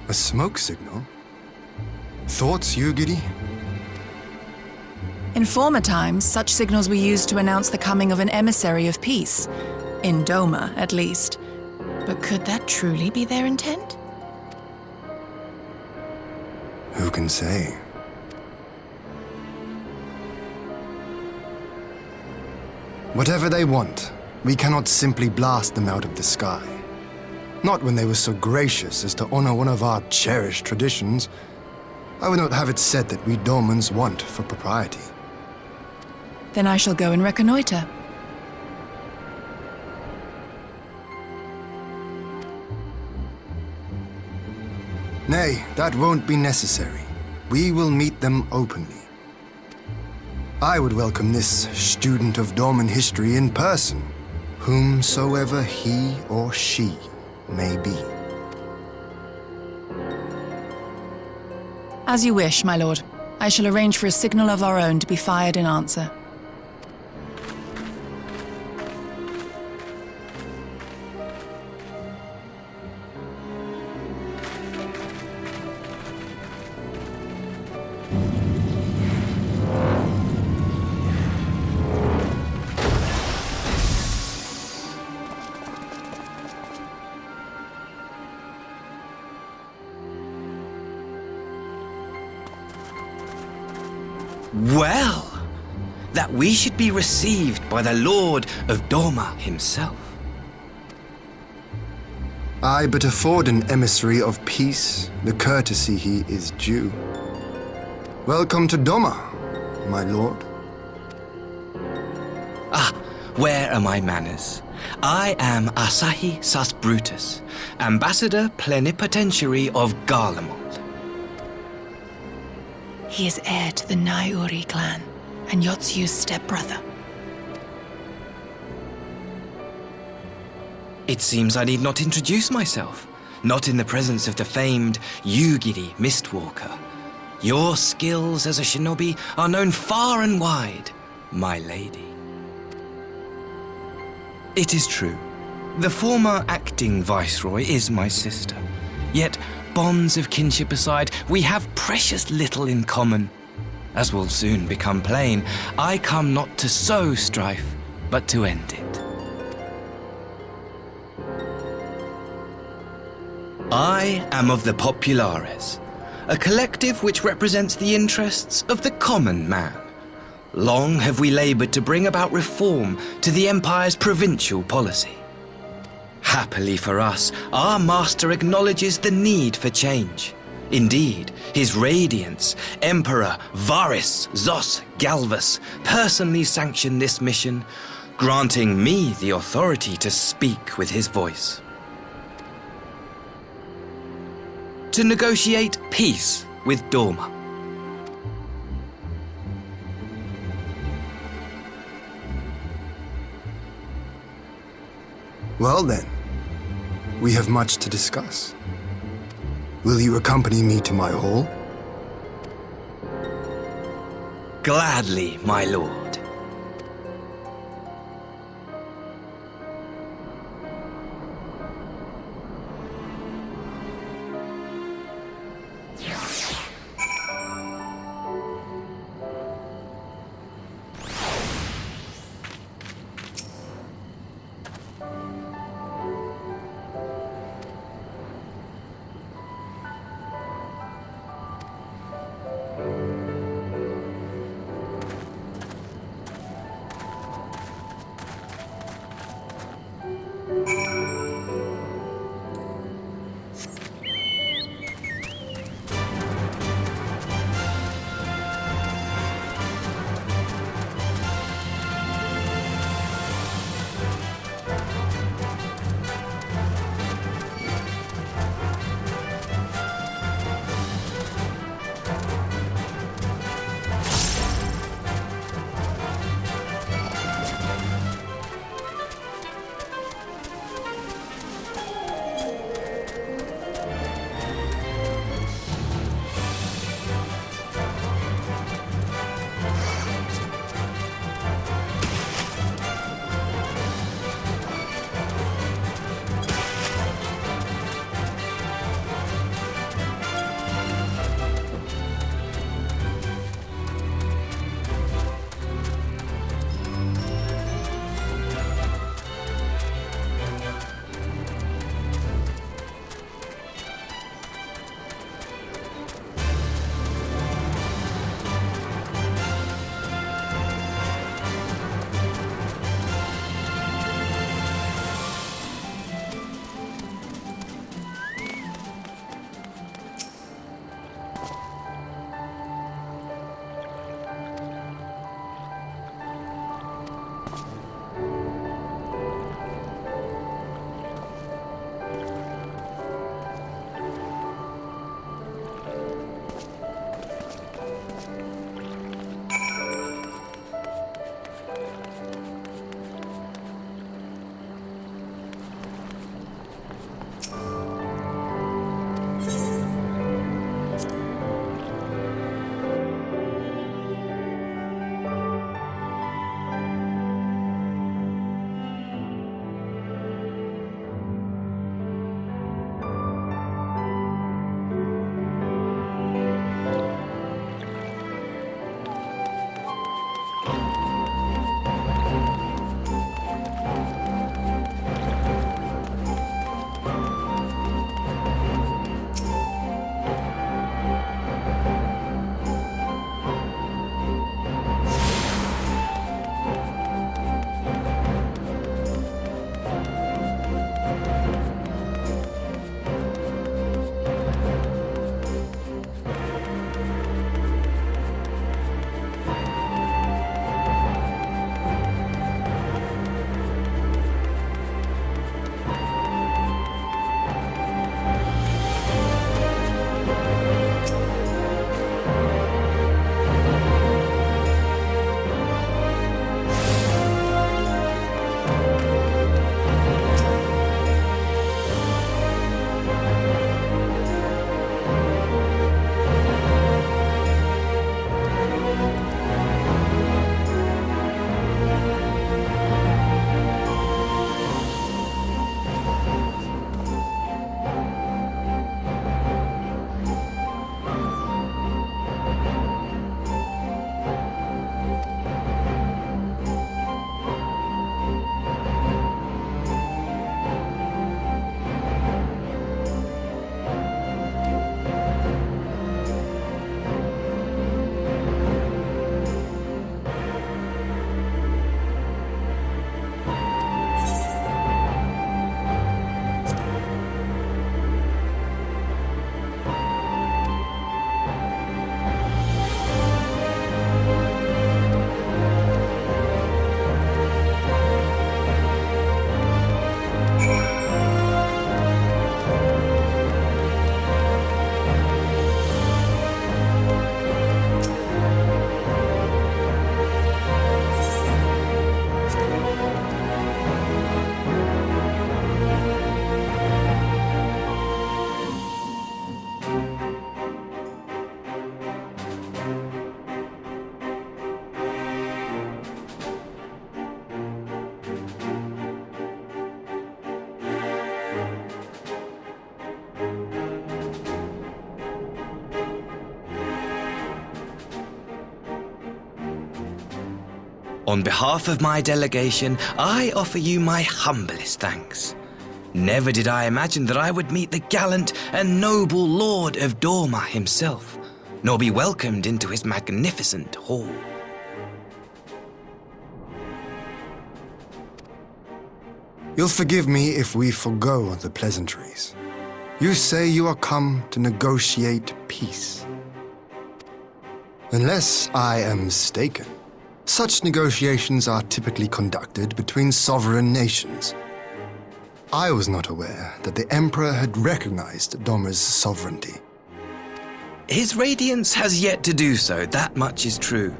A smoke signal? Thoughts, Yugiri? In former times, such signals were used to announce the coming of an emissary of peace. In Doma, at least. But could that truly be their intent? Who can say? Whatever they want, we cannot simply blast them out of the sky. Not when they were so gracious as to honor one of our cherished traditions. I would not have it said that we Domans want for propriety. Then I shall go and reconnoiter. Nay, that won't be necessary. We will meet them openly. I would welcome this student of Doman history in person, whomsoever he or she may be. As you wish, my lord. I shall arrange for a signal of our own to be fired in answer. Well, that we should be received by the Lord of Doma himself. I but afford an emissary of peace the courtesy he is due. Welcome to Doma, my lord. Where are my manners? I am Asahi Sas Brutus, ambassador plenipotentiary of Garlemald. He is heir to the Naiuri clan, and Yotsu's stepbrother. It seems I need not introduce myself, not in the presence of the famed Yugiri Mistwalker. Your skills as a shinobi are known far and wide, my lady. It is true, the former acting viceroy is my sister, yet bonds of kinship aside, we have precious little in common. As will soon become plain, I come not to sow strife, but to end it. I am of the Populares, a collective which represents the interests of the common man. Long have we labored to bring about reform to the Empire's provincial policy. Happily for us, our master acknowledges the need for change. Indeed, His Radiance, Emperor Varys Zos Galvus, personally sanctioned this mission, granting me the authority to speak with his voice. To negotiate peace with Doma. Well then, we have much to discuss. Will you accompany me to my hall? Gladly, my lord. On behalf of my delegation, I offer you my humblest thanks. Never did I imagine that I would meet the gallant and noble Lord of Dorma himself, nor be welcomed into his magnificent hall. You'll forgive me if we forgo the pleasantries. You say you are come to negotiate peace. Unless I am mistaken, such negotiations are typically conducted between sovereign nations. I was not aware that the Emperor had recognized Dorma's sovereignty. His Radiance has yet to do so, that much is true.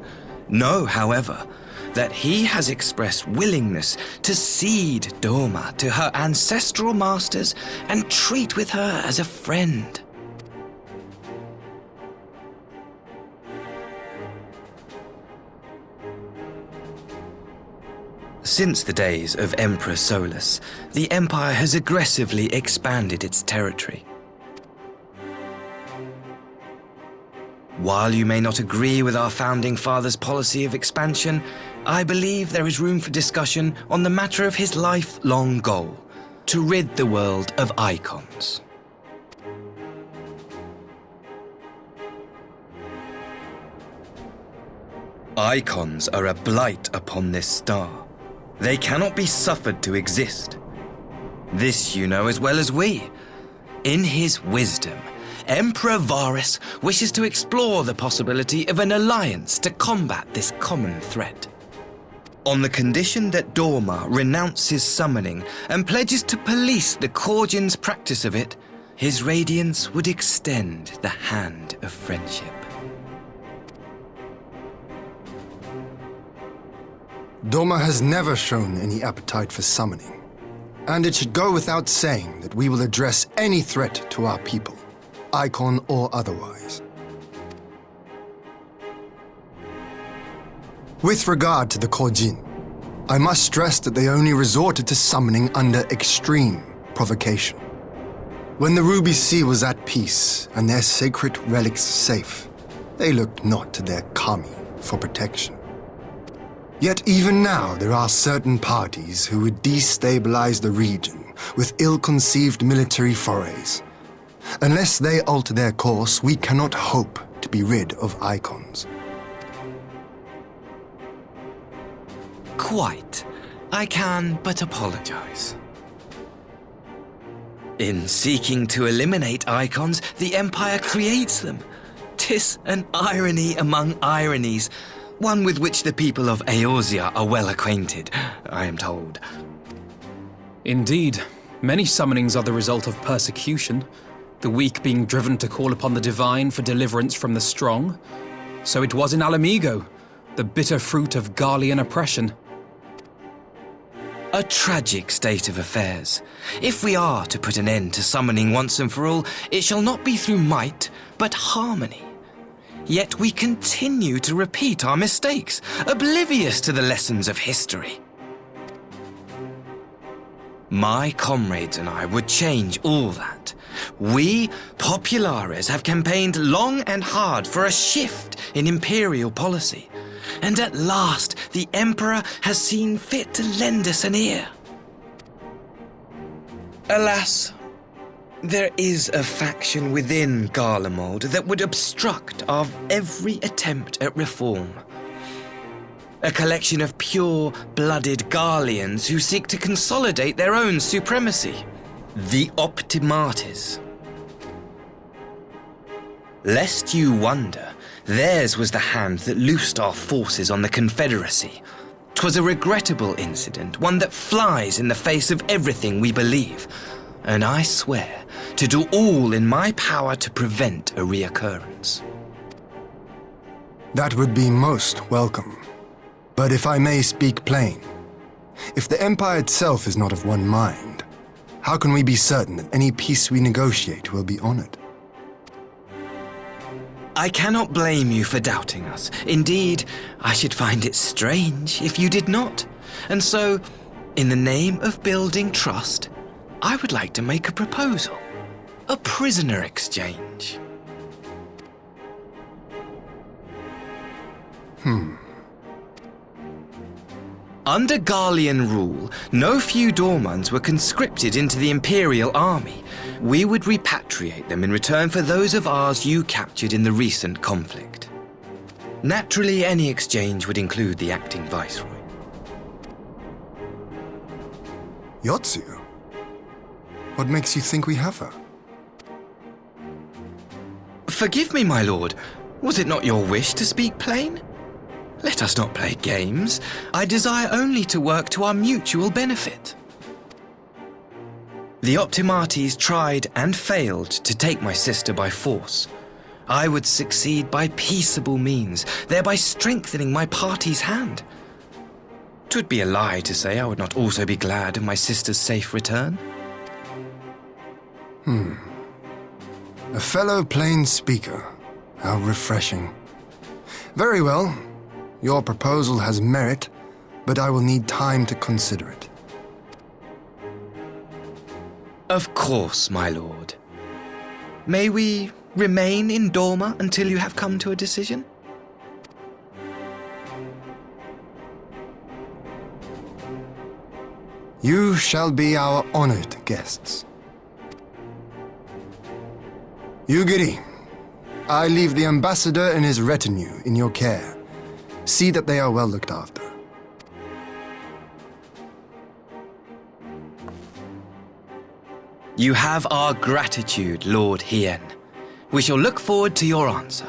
Know, however, that he has expressed willingness to cede Dorma to her ancestral masters and treat with her as a friend. Since the days of Emperor Solus, the Empire has aggressively expanded its territory. While you may not agree with our founding father's policy of expansion, I believe there is room for discussion on the matter of his lifelong goal, to rid the world of icons. Icons are a blight upon this star. They cannot be suffered to exist. This you know as well as we. In his wisdom, Emperor Varus wishes to explore the possibility of an alliance to combat this common threat. On the condition that Dorma renounces summoning and pledges to police the Korgians' practice of it, his Radiance would extend the hand of friendship. Dorma has never shown any appetite for summoning, and it should go without saying that we will address any threat to our people, icon or otherwise. With regard to the Korjin, I must stress that they only resorted to summoning under extreme provocation. When the Ruby Sea was at peace and their sacred relics safe, they looked not to their kami for protection. Yet even now there are certain parties who would destabilize the region with ill-conceived military forays. Unless they alter their course, we cannot hope to be rid of icons. Quite. I can but apologize. In seeking to eliminate icons, the Empire creates them. 'Tis an irony among ironies, one with which the people of Eorzea are well acquainted, I am told. Indeed, many summonings are the result of persecution, the weak being driven to call upon the divine for deliverance from the strong. So it was in Alamigo, the bitter fruit of Garlean oppression. A tragic state of affairs. If we are to put an end to summoning once and for all, it shall not be through might, but harmony. Yet we continue to repeat our mistakes, oblivious to the lessons of history. My comrades and I would change all that. We, Populares, have campaigned long and hard for a shift in imperial policy. And at last, the Emperor has seen fit to lend us an ear. Alas, there is a faction within Garlemald that would obstruct our every attempt at reform. A collection of pure-blooded Garleans who seek to consolidate their own supremacy. The Optimates. Lest you wonder, theirs was the hand that loosed our forces on the Confederacy. 'Twas a regrettable incident, one that flies in the face of everything we believe, and I swear to do all in my power to prevent a reoccurrence. That would be most welcome. But if I may speak plain, if the Empire itself is not of one mind, how can we be certain that any peace we negotiate will be honored? I cannot blame you for doubting us. Indeed, I should find it strange if you did not. And so, in the name of building trust, I would like to make a proposal. A prisoner exchange. Under Garlean rule, no few Dormans were conscripted into the Imperial army. We would repatriate them in return for those of ours you captured in the recent conflict. Naturally, any exchange would include the acting viceroy. Yotsu? What makes you think we have her? Forgive me, my lord. Was it not your wish to speak plain? Let us not play games. I desire only to work to our mutual benefit. The Optimates tried and failed to take my sister by force. I would succeed by peaceable means, thereby strengthening my party's hand. 'Twould be a lie to say I would not also be glad of my sister's safe return. A fellow plain speaker. How refreshing. Very well. Your proposal has merit, but I will need time to consider it. Of course, my lord. May we remain in Dorma until you have come to a decision? You shall be our honored guests. Yugiri, I leave the ambassador and his retinue in your care. See that they are well looked after. You have our gratitude, Lord Hien. We shall look forward to your answer.